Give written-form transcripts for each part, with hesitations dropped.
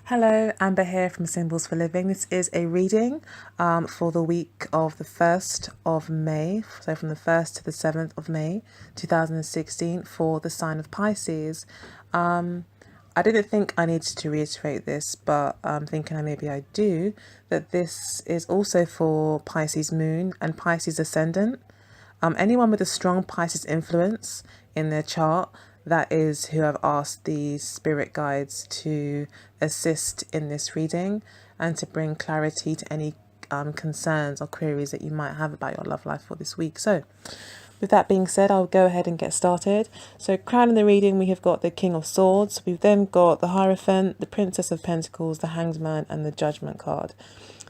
Hello, Amber here from Symbols for Living. This is a reading for the week of the 1st of May, so from the 1st to the 7th of May 2016 for the sign of Pisces. I didn't think I needed to reiterate this, but I'm thinking maybe I do, that this is also for Pisces moon and Pisces ascendant. Anyone with a strong Pisces influence in their chart, that is who I've asked the spirit guides to assist in this reading and to bring clarity to any concerns or queries that you might have about your love life for this week. So with that being said, I'll go ahead and get started. So crowning the reading, we have got the King of Swords. We've then got the Hierophant, the Princess of Pentacles, the Hanged Man, and the Judgment card.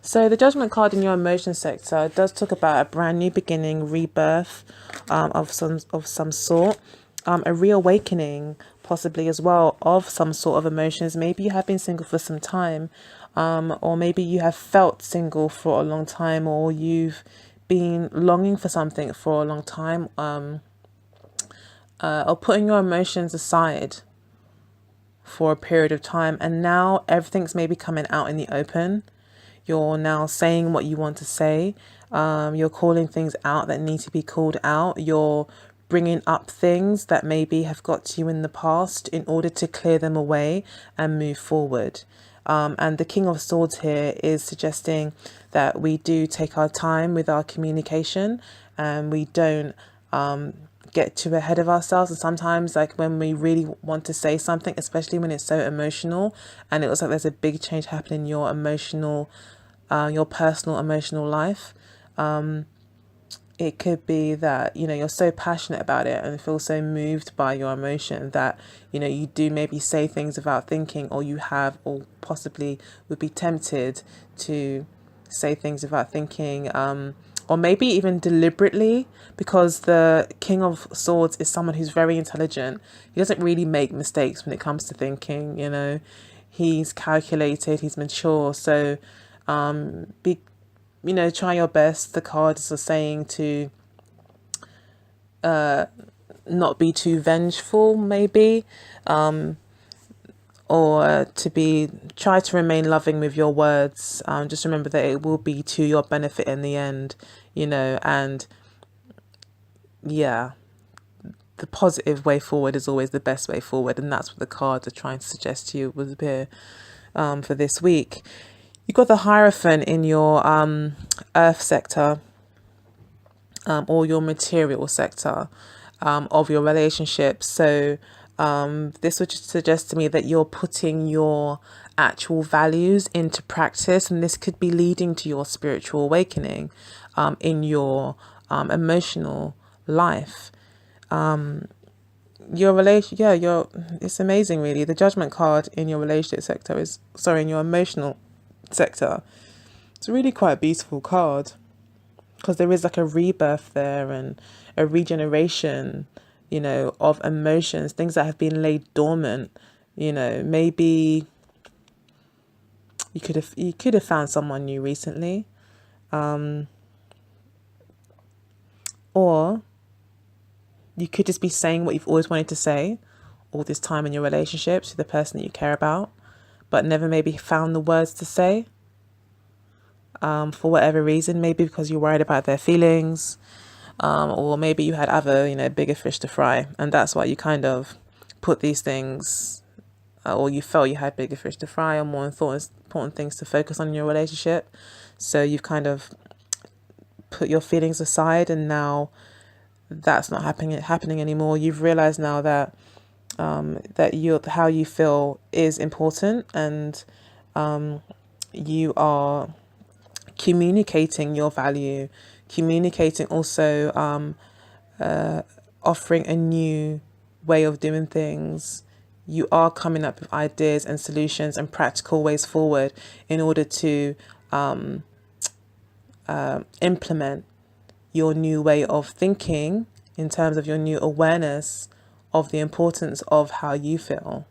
So the Judgment card in your emotion sector does talk about a brand new beginning, rebirth of some sort, a reawakening possibly as well of some sort of emotions. Maybe you have been single for some time, or maybe you have felt single for a long time, or you've been longing for something for a long time, or putting your emotions aside for a period of time, and now everything's maybe coming out in the open. You're now saying what you want to say. You're calling things out that need to be called out. You're bringing up things that maybe have got to you in the past in order to clear them away and move forward. And the King of Swords here is suggesting that we do take our time with our communication, and we don't get too ahead of ourselves. And sometimes, like when we really want to say something, especially when it's so emotional and it looks like there's a big change happening in your emotional your personal emotional life, it could be that you're so passionate about it and feel so moved by your emotion that you do maybe say things without thinking, or you have, or possibly would be tempted to say things without thinking, or maybe even deliberately, because the King of Swords is someone who's very intelligent. He doesn't really make mistakes when it comes to thinking. He's calculated, he's mature. So try your best. The cards are saying to not be too vengeful, maybe, or try to remain loving with your words. Just remember that it will be to your benefit in the end, and yeah, the positive way forward is always the best way forward, and that's what the cards are trying to suggest to you with appear for this week. You've got the Hierophant in your earth sector, or your material sector of your relationship. So this would just suggest to me that you're putting your actual values into practice, and this could be leading to your spiritual awakening in your emotional life. Your relation, it's amazing, really. The Judgment card in your relationship sector in your emotional sector, it's really quite a beautiful card, because there is like a rebirth there and a regeneration of emotions, things that have been laid dormant. Maybe you could have found someone new recently, or you could just be saying what you've always wanted to say all this time in your relationship to the person that you care about, but never maybe found the words to say, for whatever reason. Maybe because you're worried about their feelings, or maybe you had other bigger fish to fry, and that's why you kind of put these things, or you felt you had bigger fish to fry, or more important things to focus on in your relationship. So you've kind of put your feelings aside, and now that's not happening anymore. You've realized now that how you feel is important, and you are communicating your value, communicating also offering a new way of doing things. You are coming up with ideas and solutions and practical ways forward in order to implement your new way of thinking, in terms of your new awareness of the importance of how you feel.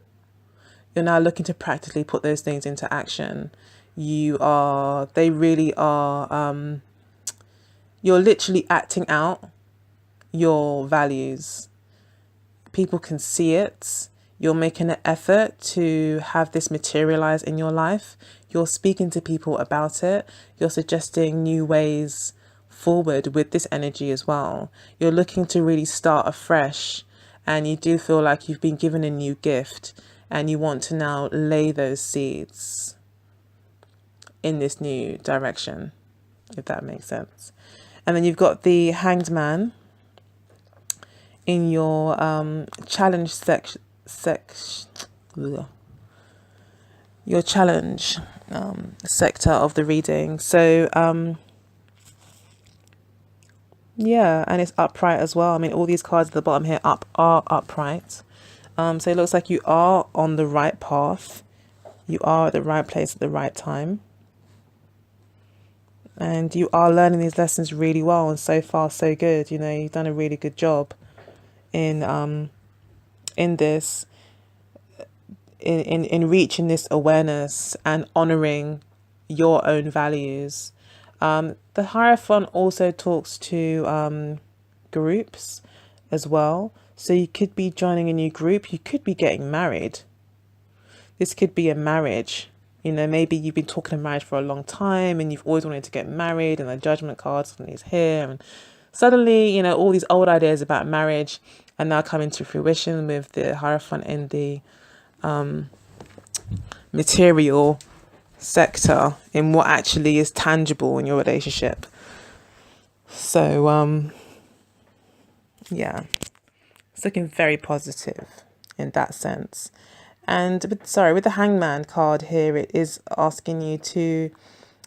You're now looking to practically put those things into action. They really are, you're literally acting out your values. People can see it. You're making an effort to have this materialize in your life. You're speaking to people about it. You're suggesting new ways forward with this energy as well. You're looking to really start afresh, and you do feel like you've been given a new gift and you want to now lay those seeds in this new direction, if that makes sense. And then you've got the Hanged Man in your challenge your challenge sector of the reading. So yeah, and it's upright as well. I mean, all these cards at the bottom here are upright. So it looks like you are on the right path. You are at the right place at the right time. And you are learning these lessons really well, and so far so good. You know, you've done a really good job in this, in reaching this awareness and honoring your own values. The Hierophant also talks to groups as well. So you could be joining a new group. You could be getting married. This could be a marriage. You know, maybe you've been talking of marriage for a long time and you've always wanted to get married, and the Judgment card suddenly is here. And suddenly, you know, all these old ideas about marriage are now coming to fruition with the Hierophant in the material sector, in what actually is tangible in your relationship. So, yeah, it's looking very positive in that sense. And with the Hangman card here, it is asking you to,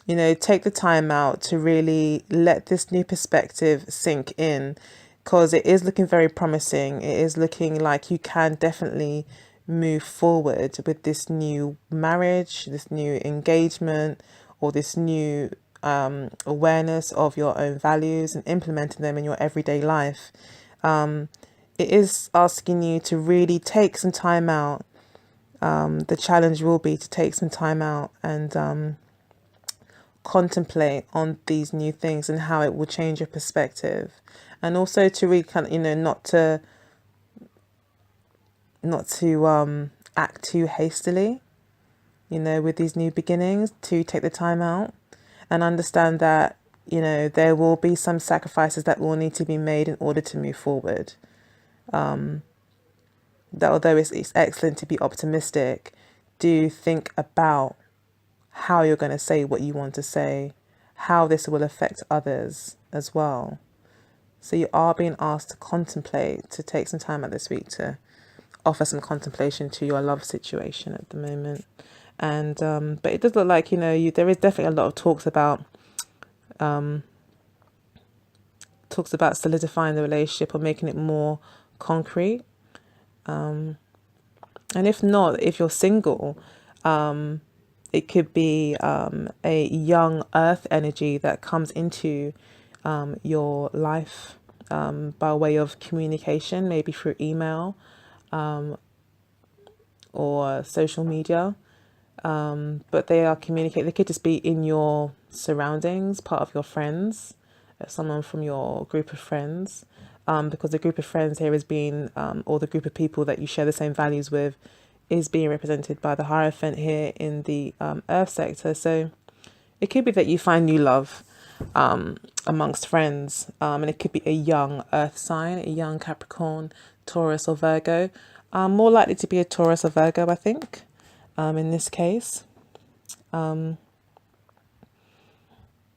you know, take the time out to really let this new perspective sink in, because it is looking very promising. It is looking like you can definitely move forward with this new marriage, this new engagement, or this new awareness of your own values and implementing them in your everyday life. It is asking you to really take some time out. The challenge will be to take some time out and contemplate on these new things and how it will change your perspective, and also to really kind of, you know, not to act too hastily, you know, with these new beginnings, to take the time out and understand that, you know, there will be some sacrifices that will need to be made in order to move forward. That although it's excellent to be optimistic, do think about how you're going to say what you want to say, how this will affect others as well. So you are being asked to contemplate, to take some time out this week to offer some contemplation to your love situation at the moment. And but it does look like, you know, there is definitely a lot of talks about solidifying the relationship or making it more concrete. And if not, if you're single, it could be a young earth energy that comes into your life by way of communication, maybe through email or social media. But they are communicating. They could just be in your surroundings, part of your friends, someone from your group of friends. Because the group of friends here is being, or the group of people that you share the same values with, is being represented by the Hierophant here in the earth sector. So it could be that you find new love amongst friends, and it could be a young earth sign, a young Capricorn, Taurus or Virgo. More likely to be a Taurus or Virgo, I think, in this case. And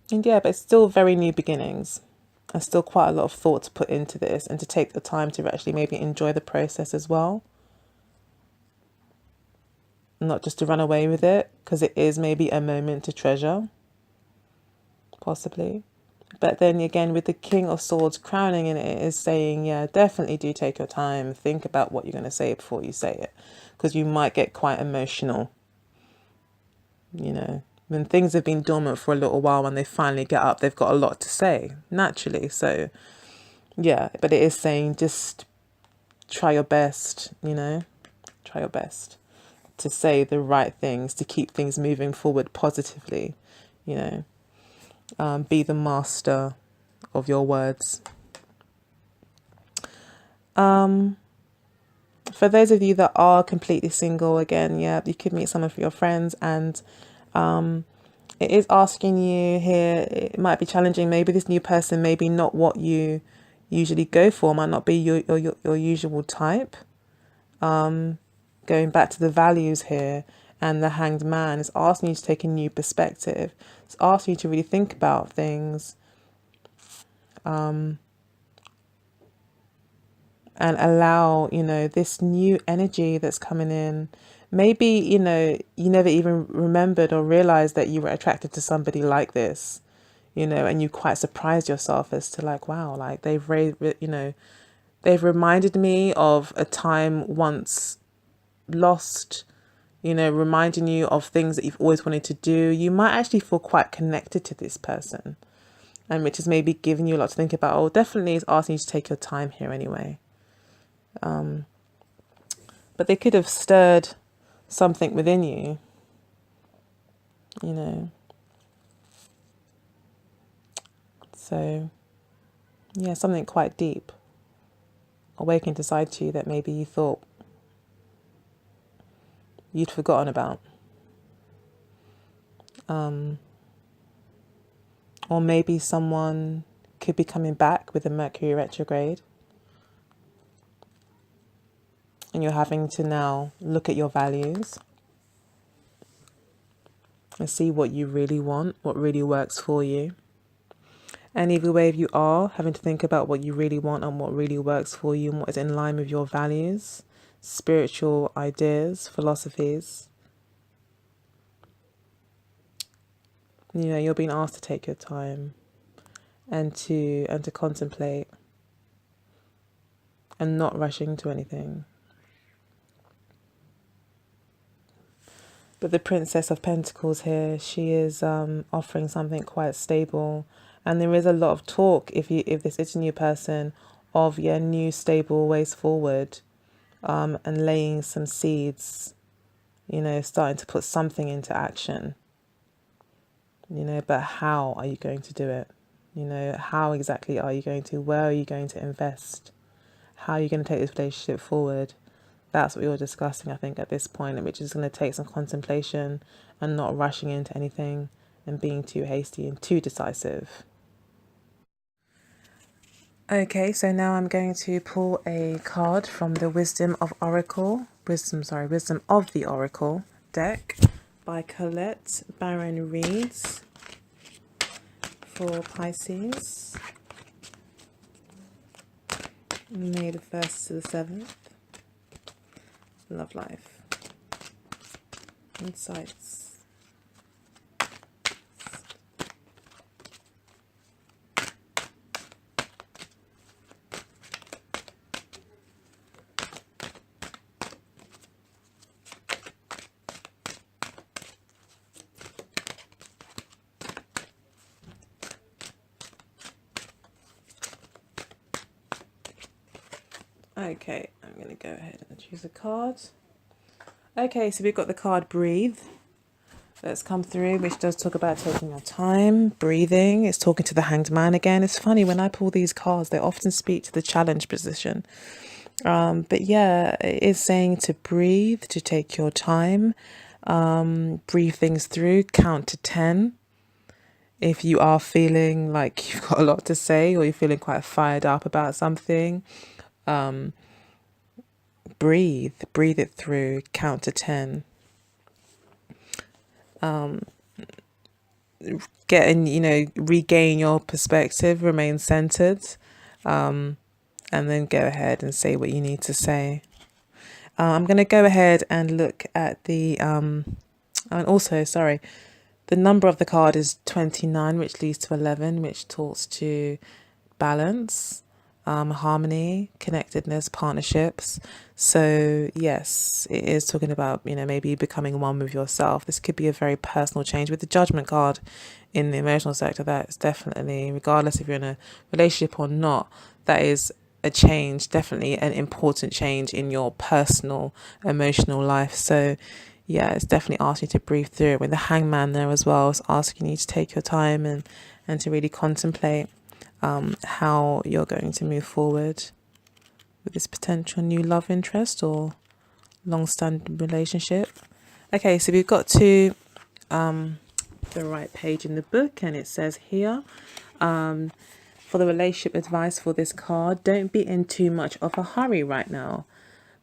yeah, but it's still very new beginnings. There's still quite a lot of thought to put into this, and to take the time to actually maybe enjoy the process as well. Not just to run away with it, because it is maybe a moment to treasure, possibly. But then again, with the King of Swords crowning in it, it is saying, yeah, definitely do take your time. Think about what you're going to say before you say it, because you might get quite emotional. You know, when things have been dormant for a little while, when they finally get up, they've got a lot to say, naturally. So, yeah, but it is saying just try your best, you know, try your best to say the right things, to keep things moving forward positively, you know. Be the master of your words. For those of you that are completely single, again, yeah, you could meet some of your friends, and it is asking you here, it might be challenging. Maybe this new person, maybe not what you usually go for, might not be your usual type. Going back to the values here, and the Hanged Man is asking you to take a new perspective. It's asking you to really think about things, and allow, this new energy that's coming in. Maybe, you never even remembered or realized that you were attracted to somebody like this, and you quite surprised yourself as to like, wow, like they've they've reminded me of a time once lost, reminding you of things that you've always wanted to do. You might actually feel quite connected to this person, and which is maybe giving you a lot to think about. Oh, definitely is asking you to take your time here anyway. But they could have stirred something within you, So, yeah, something quite deep awakened inside you that maybe you thought you'd forgotten about. Or maybe someone could be coming back with a Mercury retrograde, and you're having to now look at your values and see what you really want, what really works for you. And either way, if you are having to think about what you really want and what really works for you and what is in line with your values, spiritual ideas, philosophies, you're being asked to take your time and to contemplate and not rushing to anything. But the Princess of Pentacles here, she is offering something quite stable, and there is a lot of talk, if this is a new person, of new stable ways forward, and laying some seeds, starting to put something into action. But how are you going to do it? How exactly are you going to? Where are you going to invest? How are you going to take this relationship forward? That's what we were discussing, I think, at this point, which is going to take some contemplation and not rushing into anything and being too hasty and too decisive. Okay, so now I'm going to pull a card from the Wisdom of the Oracle deck by Colette Baron Reeds for Pisces, May the 1st to the 7th. Love life. Insights. Okay, I'm going to go ahead and choose a card. Okay, so we've got the card Breathe that's come through, which does talk about taking your time, breathing. It's talking to the Hanged Man again. It's funny, when I pull these cards, they often speak to the challenge position. But yeah, it is saying to breathe, to take your time, breathe things through, count to 10. If you are feeling like you've got a lot to say, or you're feeling quite fired up about something, breathe it through, count to 10. Regain your perspective, remain centered, and then go ahead and say what you need to say. I'm going to go ahead and look at the and also, sorry, the number of the card is 29, which leads to 11, which talks to balance, harmony, connectedness, partnerships. So yes, it is talking about, maybe becoming one with yourself. This could be a very personal change. With the Judgment card in the emotional sector, that's definitely, regardless if you're in a relationship or not, that is a change, definitely an important change in your personal emotional life. So yeah, it's definitely asking you to breathe through it. With the Hangman there as well, it's asking you to take your time and to really contemplate how you're going to move forward. with this potential new love interest or long-standing relationship. Okay, so we've got to the right page in the book, and it says here, for the relationship advice for this card, don't be in too much of a hurry right now.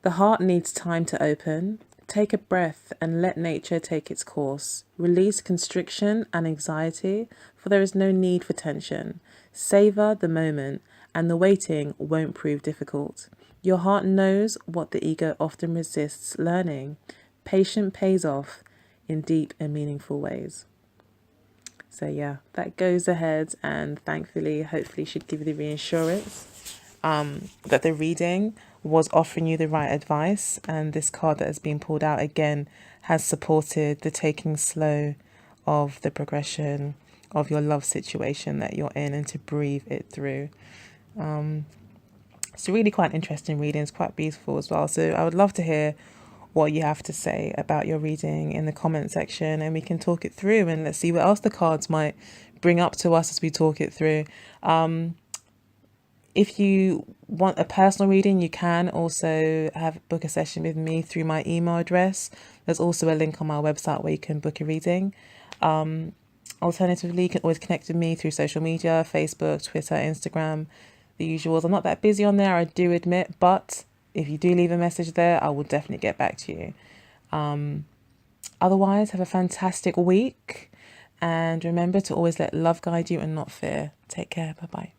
The heart needs time to open. Take a breath and let nature take its course. Release constriction and anxiety, for there is no need for tension. Savor the moment, and the waiting won't prove difficult. Your heart knows what the ego often resists learning. Patience pays off in deep and meaningful ways. So yeah, that goes ahead and thankfully, hopefully should give you the reassurance that the reading was offering you the right advice, and this card that has been pulled out again has supported the taking slow of the progression of your love situation that you're in and to breathe it through. It's really quite interesting reading. It's quite beautiful as well. So I would love to hear what you have to say about your reading in the comment section, and we can talk it through, and let's see what else the cards might bring up to us as we talk it through. If you want a personal reading, you can also book a session with me through my email address. There's also a link on my website where you can book a reading. Alternatively, you can always connect with me through social media, Facebook, Twitter, Instagram, the usuals. I'm not that busy on there, I do admit, but if you do leave a message there, I will definitely get back to you. Otherwise, have a fantastic week, and remember to always let love guide you and not fear. Take care. Bye-bye.